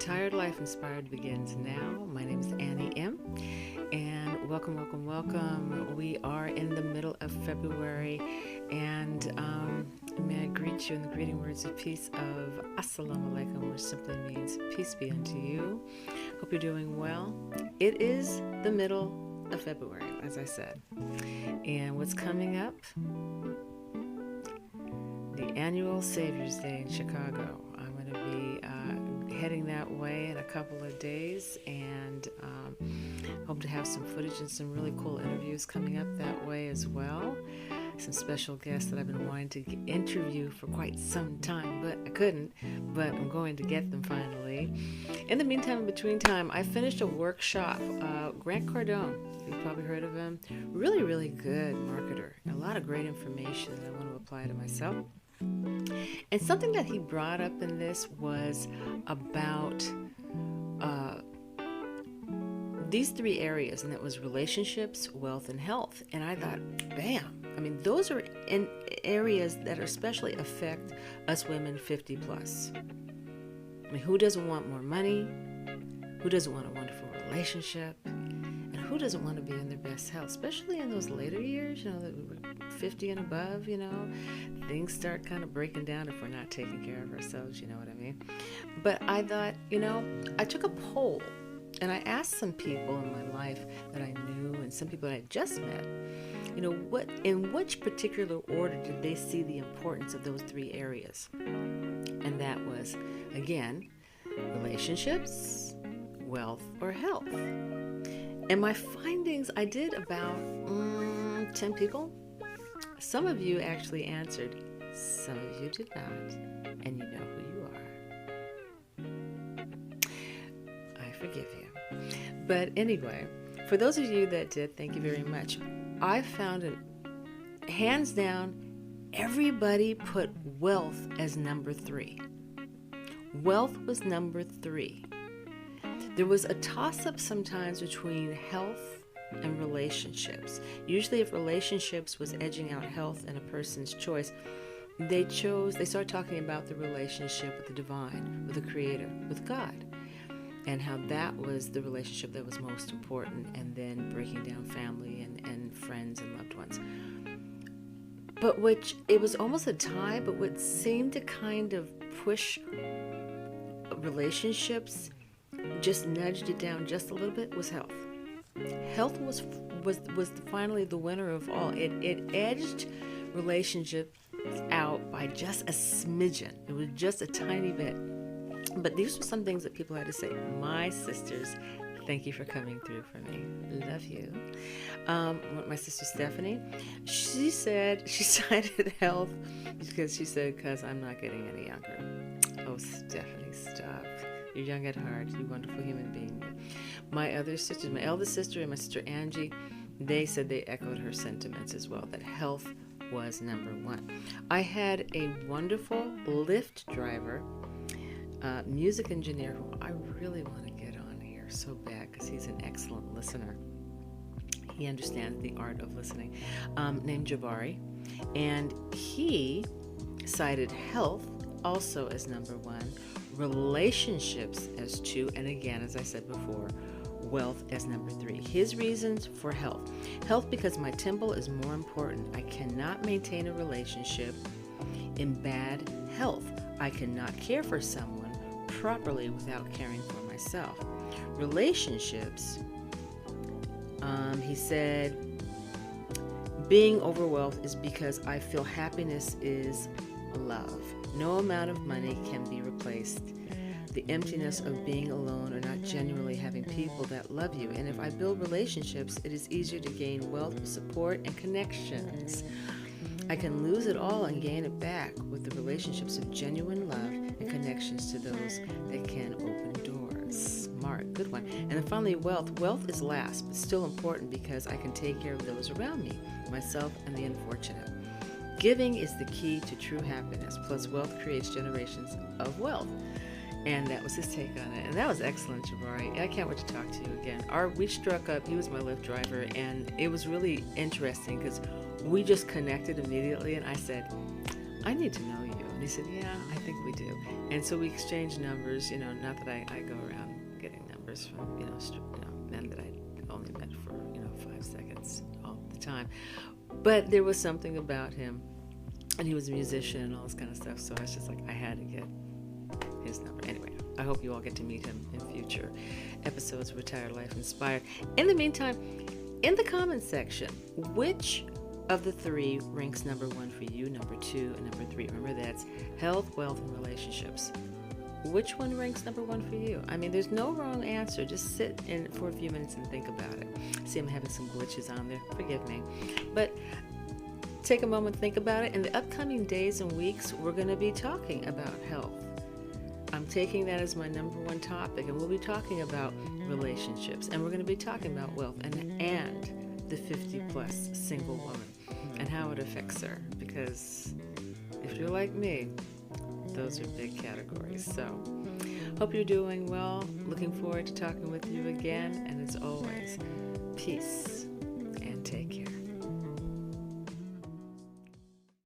Retired Life Inspired begins now. My name is Annie M. And welcome. We are in the middle of February, and may I greet you in the greeting words of peace of Assalamu alaikum, which simply means peace be unto you. Hope you're doing well. It is the middle of February, as I said. And what's coming up? The annual Savior's Day in Chicago. I'm going to be heading that way in a couple of days, and hope to have some footage and some really cool interviews coming up that way as well. Some special guests that I've been wanting to interview for quite some time, but I couldn't, but I'm going to get them finally. In the meantime, in between time, I finished a workshop. Grant Cardone, you've probably heard of him. Really good marketer. A lot of great information that I want to apply to myself. And something that he brought up in this was about these three areas, and that was relationships, wealth, and health. And I thought, bam! I mean, those are in areas that especially affect us women 50 plus. I mean, who doesn't want more money? Who doesn't want a wonderful relationship? And who doesn't want to be in their best health, especially in those later years, that we were 50 and above, things start kind of breaking down if we're not taking care of ourselves, you know what I mean? But I thought, I took a poll, and I asked some people in my life that I knew and some people that I just met, in which particular order did they see the importance of those three areas? And that was, again, relationships, wealth, or health. And my findings, I did about 10 people. Some of you actually answered, some of you did not, and you know who you are. I forgive you. But anyway, for those of you that did, thank you very much. I found it, hands down, everybody put wealth as number 3. Wealth was number 3. There was a toss-up sometimes between health and relationships. Usually if relationships was edging out health in a person's choice, they started talking about the relationship with the divine, with the creator, with God, and how that was the relationship that was most important, and then breaking down family and friends and loved ones. But it was almost a tie, but what seemed to kind of push relationships, just nudged it down just a little bit, was health. Health was finally the winner of all. It edged relationships out by just a smidgen. It was just a tiny bit. But these were some things that people had to say. My sisters, thank you for coming through for me. Love you. My sister Stephanie, she said she cited health because I'm not getting any younger. Oh, Stephanie, stop. You're young at heart. You're a wonderful human being. My other sisters, my eldest sister and my sister Angie, they said they echoed her sentiments as well, that health was number 1. I had a wonderful Lyft driver, music engineer, who I really want to get on here so bad because he's an excellent listener. He understands the art of listening, named Jabari, and he cited health also as number 1, relationships as 2, and again, as I said before, wealth as number 3. His reasons for health. Health because my temple is more important. I cannot maintain a relationship in bad health. I cannot care for someone properly without caring for myself. Relationships, he said, being overwhelmed is because I feel happiness is love. No amount of money can be replaced. The emptiness of being alone or not genuinely having people that love you. And if I build relationships, it is easier to gain wealth, support, and connections. I can lose it all and gain it back with the relationships of genuine love and connections to those that can open doors. Smart, good one. And then finally, wealth. Wealth is last, but still important because I can take care of those around me, myself, and the unfortunate. Giving is the key to true happiness, plus wealth creates generations of wealth. And that was his take on it. And that was excellent, Jabari. I can't wait to talk to you again. We struck up, he was my Lyft driver, and it was really interesting because we just connected immediately, and I said, I need to know you. And he said, yeah, I think we do. And so we exchanged numbers, not that I go around getting numbers from, men that I only met for, 5 seconds all the time. But there was something about him, and he was a musician and all this kind of stuff, so I was just like, I had to get his number. Anyway, I hope you all get to meet him in future episodes of Retired Life Inspired. In the meantime, in the comments section, which of the 3 ranks number 1 for you, number 2, and number 3? Remember, that's health, wealth, and relationships. Which one ranks number 1 for you? I mean, there's no wrong answer. Just sit in for a few minutes and think about it. See, I'm having some glitches on there. Forgive me. But take a moment, think about it. In the upcoming days and weeks, we're going to be talking about health. I'm taking that as my number 1 topic, and we'll be talking about relationships, and we're going to be talking about wealth and the 50-plus single woman and how it affects her. Because if you're like me, those are big categories. So, hope you're doing well. Looking forward to talking with you again. And as always, peace.